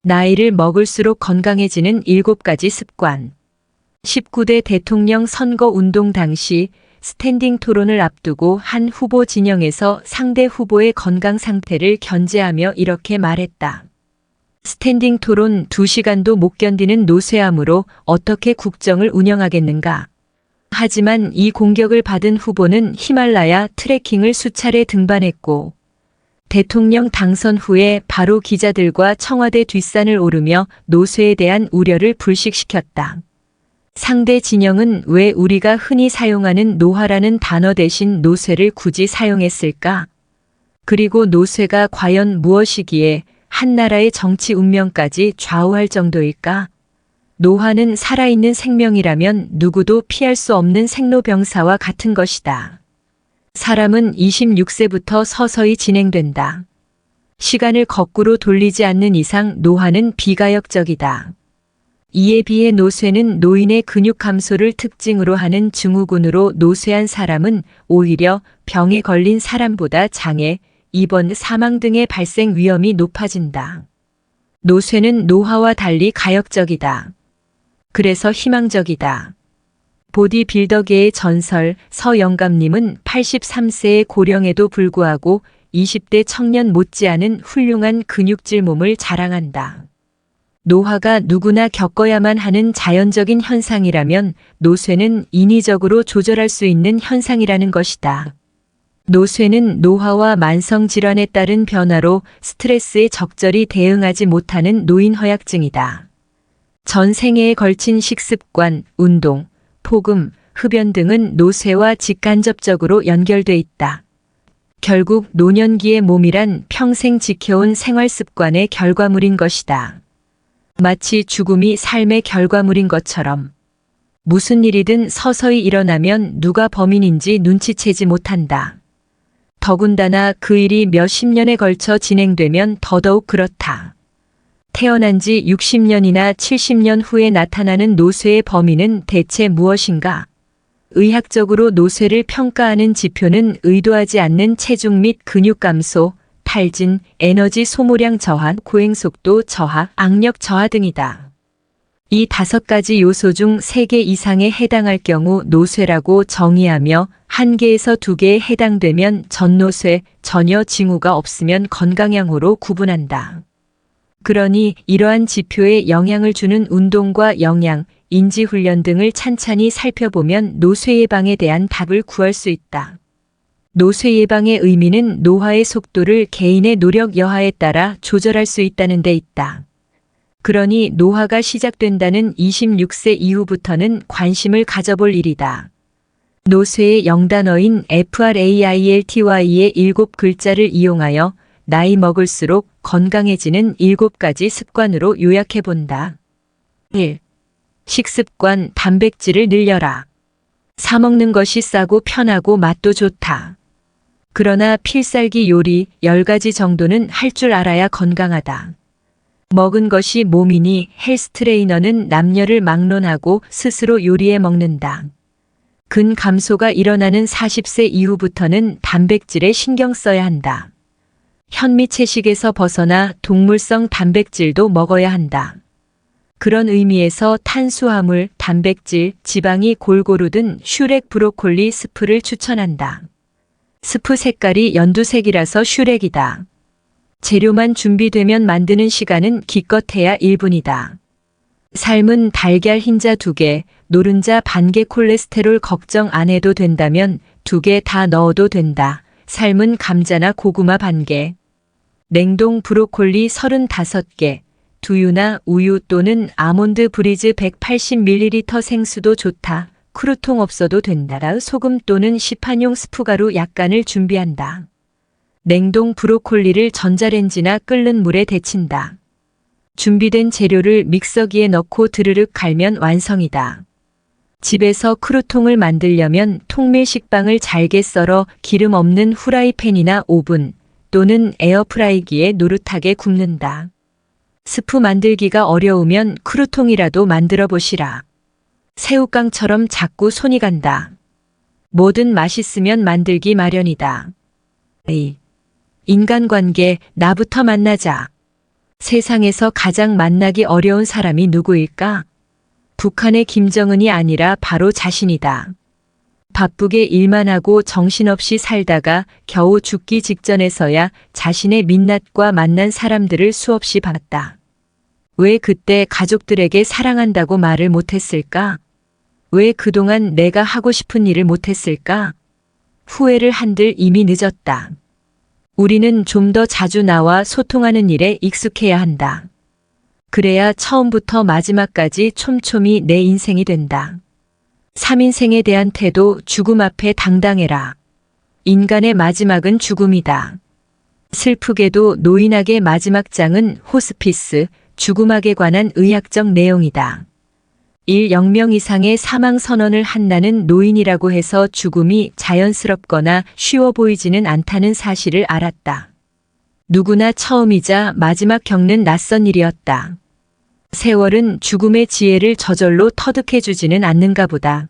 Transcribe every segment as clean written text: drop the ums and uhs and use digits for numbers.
나이를 먹을수록 건강해지는 7가지 습관. 19대 대통령 선거 운동 당시 스탠딩 토론을 앞두고 한 후보 진영에서 상대 후보의 건강 상태를 견제하며 이렇게 말했다. 스탠딩 토론 2시간도 못 견디는 노쇠암으로 어떻게 국정을 운영하겠는가. 하지만 이 공격을 받은 후보는 히말라야 트레킹을 수차례 등반했고 대통령 당선 후에 바로 기자들과 청와대 뒷산을 오르며 노쇠에 대한 우려를 불식시켰다. 상대 진영은 왜 우리가 흔히 사용하는 노화라는 단어 대신 노쇠를 굳이 사용했을까? 그리고 노쇠가 과연 무엇이기에 한 나라의 정치 운명까지 좌우할 정도일까? 노화는 살아있는 생명이라면 누구도 피할 수 없는 생로병사와 같은 것이다. 사람은 26세부터 서서히 진행된다. 시간을 거꾸로 돌리지 않는 이상 노화는 비가역적이다. 이에 비해 노쇠는 노인의 근육 감소를 특징으로 하는 증후군으로 노쇠한 사람은 오히려 병에 걸린 사람보다 장애, 입원, 사망 등의 발생 위험이 높아진다. 노쇠는 노화와 달리 가역적이다. 그래서 희망적이다. 보디빌더계의 전설 서영감님은 83세의 고령에도 불구하고 20대 청년 못지않은 훌륭한 근육질 몸을 자랑한다. 노화가 누구나 겪어야만 하는 자연적인 현상이라면 노쇠는 인위적으로 조절할 수 있는 현상이라는 것이다. 노쇠는 노화와 만성질환에 따른 변화로 스트레스에 적절히 대응하지 못하는 노인허약증이다. 전 생애에 걸친 식습관, 운동, 폭음, 흡연 등은 노쇠와 직간접적으로 연결돼 있다. 결국 노년기의 몸이란 평생 지켜온 생활습관의 결과물인 것이다. 마치 죽음이 삶의 결과물인 것처럼 무슨 일이든 서서히 일어나면 누가 범인인지 눈치채지 못한다. 더군다나 그 일이 몇십 년에 걸쳐 진행되면 더더욱 그렇다. 태어난 지 60년이나 70년 후에 나타나는 노쇠의 범인은 대체 무엇인가? 의학적으로 노쇠를 평가하는 지표는 의도하지 않는 체중 및 근육 감소, 탈진, 에너지 소모량 저하, 고행속도 저하, 악력 저하 등이다. 이 5가지 요소 중 3개 이상에 해당할 경우 노쇠라고 정의하며 1개에서 2개에 해당되면 전노쇠, 전혀 징후가 없으면 건강양호로 구분한다. 그러니 이러한 지표에 영향을 주는 운동과 영양, 인지훈련 등을 찬찬히 살펴보면 노쇠 예방에 대한 답을 구할 수 있다. 노쇠 예방의 의미는 노화의 속도를 개인의 노력 여하에 따라 조절할 수 있다는 데 있다. 그러니 노화가 시작된다는 26세 이후부터는 관심을 가져볼 일이다. 노쇠의 영단어인 FRAILTY의 7글자를 이용하여 나이 먹을수록 건강해지는 7가지 습관으로 요약해본다. 1. 식습관, 단백질을 늘려라. 사 먹는 것이 싸고 편하고 맛도 좋다. 그러나 필살기 요리 10가지 정도는 할 줄 알아야 건강하다. 먹은 것이 몸이니 헬스 트레이너는 남녀를 막론하고 스스로 요리해 먹는다. 근 감소가 일어나는 40세 이후부터는 단백질에 신경 써야 한다. 현미 채식에서 벗어나 동물성 단백질도 먹어야 한다. 그런 의미에서 탄수화물, 단백질, 지방이 골고루 든 슈렉 브로콜리 스프를 추천한다. 스프 색깔이 연두색이라서 슈렉이다. 재료만 준비되면 만드는 시간은 기껏해야 1분이다. 삶은 달걀 흰자 2개, 노른자 반개 콜레스테롤 걱정 안 해도 된다면 2개 다 넣어도 된다. 삶은 감자나 고구마 반개. 냉동 브로콜리 35개, 두유나 우유 또는 아몬드 브리즈 180ml 생수도 좋다. 크루통 없어도 된다. 소금 또는 시판용 스프가루 약간을 준비한다. 냉동 브로콜리를 전자레인지나 끓는 물에 데친다. 준비된 재료를 믹서기에 넣고 드르륵 갈면 완성이다. 집에서 크루통을 만들려면 통밀 식빵을 잘게 썰어 기름 없는 후라이팬이나 오븐 또는 에어프라이기에 노릇하게 굽는다. 스프 만들기가 어려우면 크루통이라도 만들어 보시라. 새우깡처럼 자꾸 손이 간다. 뭐든 맛있으면 만들기 마련이다. 인간관계, 나부터 만나자. 세상에서 가장 만나기 어려운 사람이 누구일까? 북한의 김정은이 아니라 바로 자신이다. 바쁘게 일만 하고 정신없이 살다가 겨우 죽기 직전에서야 자신의 민낯과 만난 사람들을 수없이 봤다. 왜 그때 가족들에게 사랑한다고 말을 못했을까? 왜 그동안 내가 하고 싶은 일을 못했을까? 후회를 한들 이미 늦었다. 우리는 좀 더 자주 나와 소통하는 일에 익숙해야 한다. 그래야 처음부터 마지막까지 촘촘히 내 인생이 된다. 3인생에 대한 태도 죽음 앞에 당당해라. 인간의 마지막은 죽음이다. 슬프게도 노인학의 마지막 장은 호스피스, 죽음학에 관한 의학적 내용이다. 0명 이상의 사망 선언을 한다는 노인이라고 해서 죽음이 자연스럽거나 쉬워 보이지는 않다는 사실을 알았다. 누구나 처음이자 마지막 겪는 낯선 일이었다. 세월은 죽음의 지혜를 저절로 터득해주지는 않는가 보다.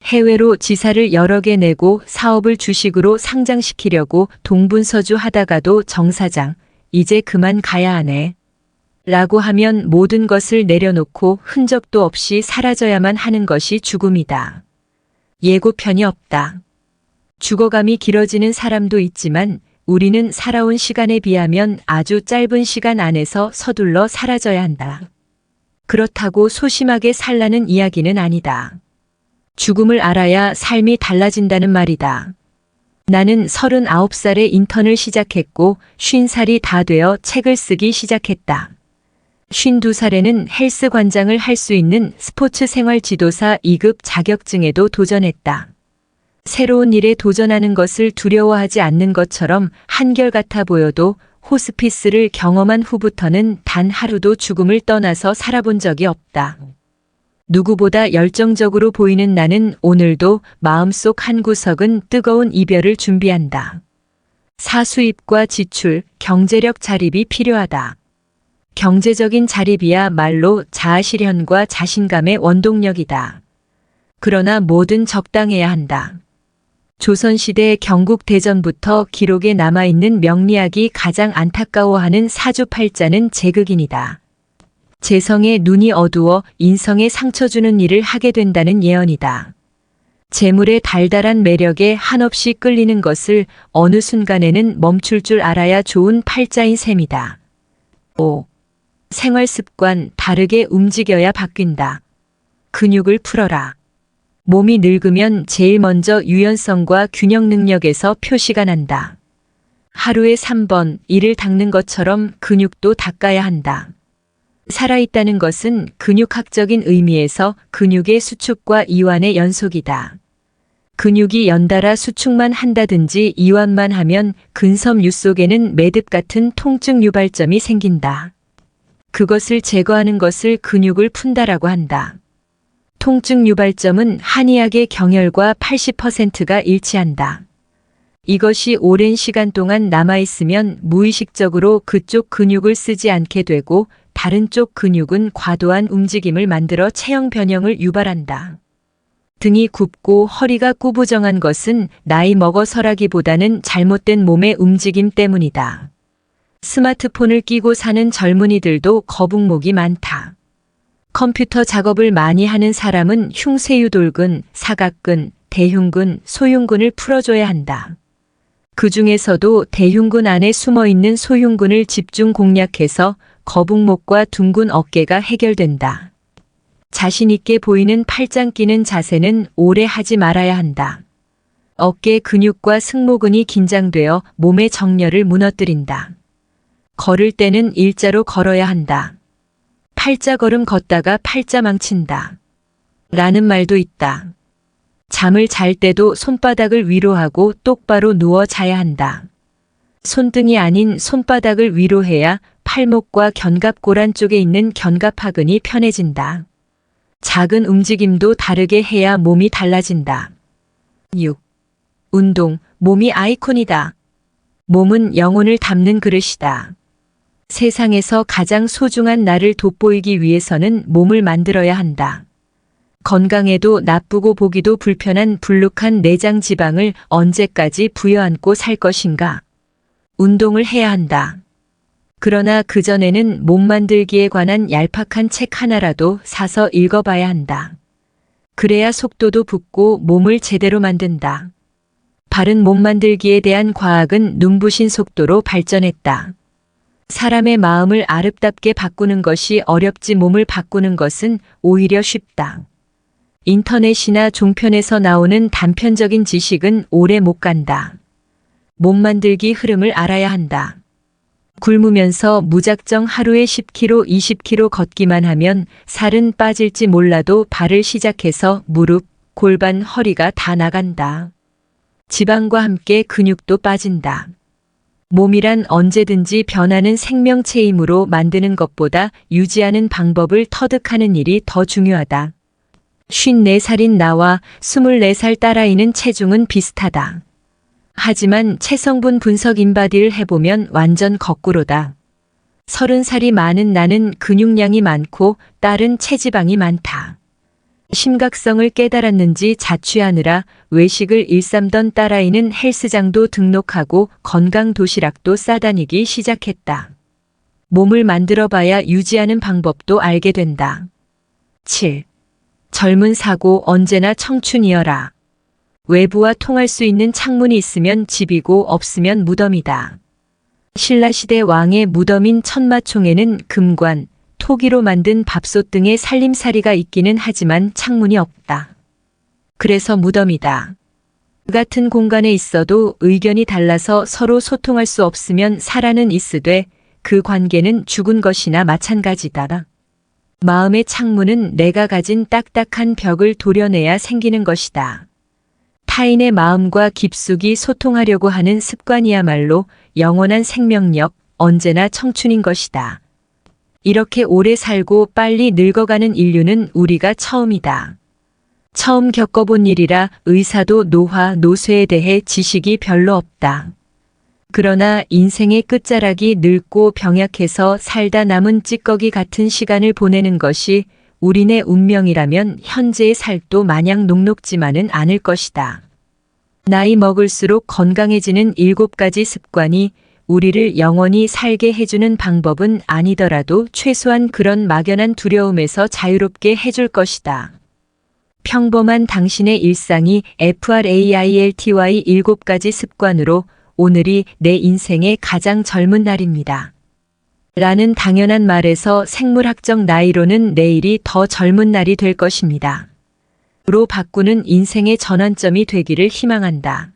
해외로 지사를 여러 개 내고 사업을 주식으로 상장시키려고 동분서주 하다가도 정사장, 이제 그만 가야 하네. 라고 하면 모든 것을 내려놓고 흔적도 없이 사라져야만 하는 것이 죽음이다. 예고편이 없다. 죽어감이 길어지는 사람도 있지만 우리는 살아온 시간에 비하면 아주 짧은 시간 안에서 서둘러 사라져야 한다. 그렇다고 소심하게 살라는 이야기는 아니다. 죽음을 알아야 삶이 달라진다는 말이다. 나는 39살에 인턴을 시작했고 50살이 다 되어 책을 쓰기 시작했다. 52살에는 헬스 관장을 할 수 있는 스포츠 생활 지도사 2급 자격증에도 도전했다. 새로운 일에 도전하는 것을 두려워하지 않는 것처럼 한결같아 보여도 호스피스를 경험한 후부터는 단 하루도 죽음을 떠나서 살아본 적이 없다. 누구보다 열정적으로 보이는 나는 오늘도 마음속 한구석은 뜨거운 이별을 준비한다. 사수입과 지출, 경제력 자립이 필요하다. 경제적인 자립이야말로 자아실현과 자신감의 원동력이다. 그러나 뭐든 적당해야 한다. 조선시대 경국대전부터 기록에 남아있는 명리학이 가장 안타까워하는 사주팔자는 제극인이다. 재성의 눈이 어두워 인성에 상처 주는 일을 하게 된다는 예언이다. 재물의 달달한 매력에 한없이 끌리는 것을 어느 순간에는 멈출 줄 알아야 좋은 팔자인 셈이다. 5. 생활습관 다르게 움직여야 바뀐다. 근육을 풀어라. 몸이 늙으면 제일 먼저 유연성과 균형 능력에서 표시가 난다. 하루에 3번 이를 닦는 것처럼 근육도 닦아야 한다. 살아있다는 것은 근육학적인 의미에서 근육의 수축과 이완의 연속이다. 근육이 연달아 수축만 한다든지 이완만 하면 근섬유 속에는 매듭 같은 통증 유발점이 생긴다. 그것을 제거하는 것을 근육을 푼다라고 한다. 통증 유발점은 한의학의 경혈과 80%가 일치한다. 이것이 오랜 시간 동안 남아있으면 무의식적으로 그쪽 근육을 쓰지 않게 되고 다른 쪽 근육은 과도한 움직임을 만들어 체형 변형을 유발한다. 등이 굽고 허리가 꾸부정한 것은 나이 먹어서라기보다는 잘못된 몸의 움직임 때문이다. 스마트폰을 끼고 사는 젊은이들도 거북목이 많다. 컴퓨터 작업을 많이 하는 사람은 흉쇄유돌근, 사각근, 대흉근, 소흉근을 풀어줘야 한다. 그 중에서도 대흉근 안에 숨어있는 소흉근을 집중 공략해서 거북목과 둥근 어깨가 해결된다. 자신 있게 보이는 팔짱 끼는 자세는 오래 하지 말아야 한다. 어깨 근육과 승모근이 긴장되어 몸의 정렬을 무너뜨린다. 걸을 때는 일자로 걸어야 한다. 팔자 걸음 걷다가 팔자 망친다. 라는 말도 있다. 잠을 잘 때도 손바닥을 위로 하고 똑바로 누워 자야 한다. 손등이 아닌 손바닥을 위로 해야 팔목과 견갑골안 쪽에 있는 견갑하근이 편해진다. 작은 움직임도 다르게 해야 몸이 달라진다. 6. 운동, 몸이 아이콘이다. 몸은 영혼을 담는 그릇이다. 세상에서 가장 소중한 나를 돋보이기 위해서는 몸을 만들어야 한다. 건강에도 나쁘고 보기도 불편한 불룩한 내장 지방을 언제까지 부여안고 살 것인가? 운동을 해야 한다. 그러나 그전에는 몸 만들기에 관한 얄팍한 책 하나라도 사서 읽어봐야 한다. 그래야 속도도 붙고 몸을 제대로 만든다. 바른 몸 만들기에 대한 과학은 눈부신 속도로 발전했다. 사람의 마음을 아름답게 바꾸는 것이 어렵지 몸을 바꾸는 것은 오히려 쉽다. 인터넷이나 종편에서 나오는 단편적인 지식은 오래 못 간다. 몸 만들기 흐름을 알아야 한다. 굶으면서 무작정 하루에 10km, 20km 걷기만 하면 살은 빠질지 몰라도 발을 시작해서 무릎, 골반, 허리가 다 나간다. 지방과 함께 근육도 빠진다. 몸이란 언제든지 변하는 생명체이므로 만드는 것보다 유지하는 방법을 터득하는 일이 더 중요하다. 54살인 나와 24살 딸아이는 체중은 비슷하다. 하지만 체성분 분석 인바디를 해보면 완전 거꾸로다. 30살이 많은 나는 근육량이 많고 딸은 체지방이 많다. 심각성을 깨달았는지 자취하느라 외식을 일삼던 딸아이는 헬스장도 등록하고 건강 도시락도 싸다니기 시작했다. 몸을 만들어봐야 유지하는 방법도 알게 된다. 7. 젊은 사고 언제나 청춘이여라. 외부와 통할 수 있는 창문이 있으면 집이고 없으면 무덤이다. 신라시대 왕의 무덤인 천마총에는 금관, 토기로 만든 밥솥 등의 살림살이가 있기는 하지만 창문이 없다. 그래서 무덤이다. 그 같은 공간에 있어도 의견이 달라서 서로 소통할 수 없으면 사라는 있으되 그 관계는 죽은 것이나 마찬가지다. 마음의 창문은 내가 가진 딱딱한 벽을 도려내야 생기는 것이다. 타인의 마음과 깊숙이 소통하려고 하는 습관이야말로 영원한 생명력, 언제나 청춘인 것이다. 이렇게 오래 살고 빨리 늙어가는 인류는 우리가 처음이다. 처음 겪어본 일이라 의사도 노화, 노쇠에 대해 지식이 별로 없다. 그러나 인생의 끝자락이 늙고 병약해서 살다 남은 찌꺼기 같은 시간을 보내는 것이 우리네 운명이라면 현재의 살도 마냥 녹록지만은 않을 것이다. 나이 먹을수록 건강해지는 7가지 습관이 우리를 영원히 살게 해주는 방법은 아니더라도 최소한 그런 막연한 두려움에서 자유롭게 해줄 것이다. 평범한 당신의 일상이 FRAILTY 7가지 습관으로 오늘이 내 인생의 가장 젊은 날입니다. 라는 당연한 말에서 생물학적 나이로는 내일이 더 젊은 날이 될 것입니다. 로 바꾸는 인생의 전환점이 되기를 희망한다.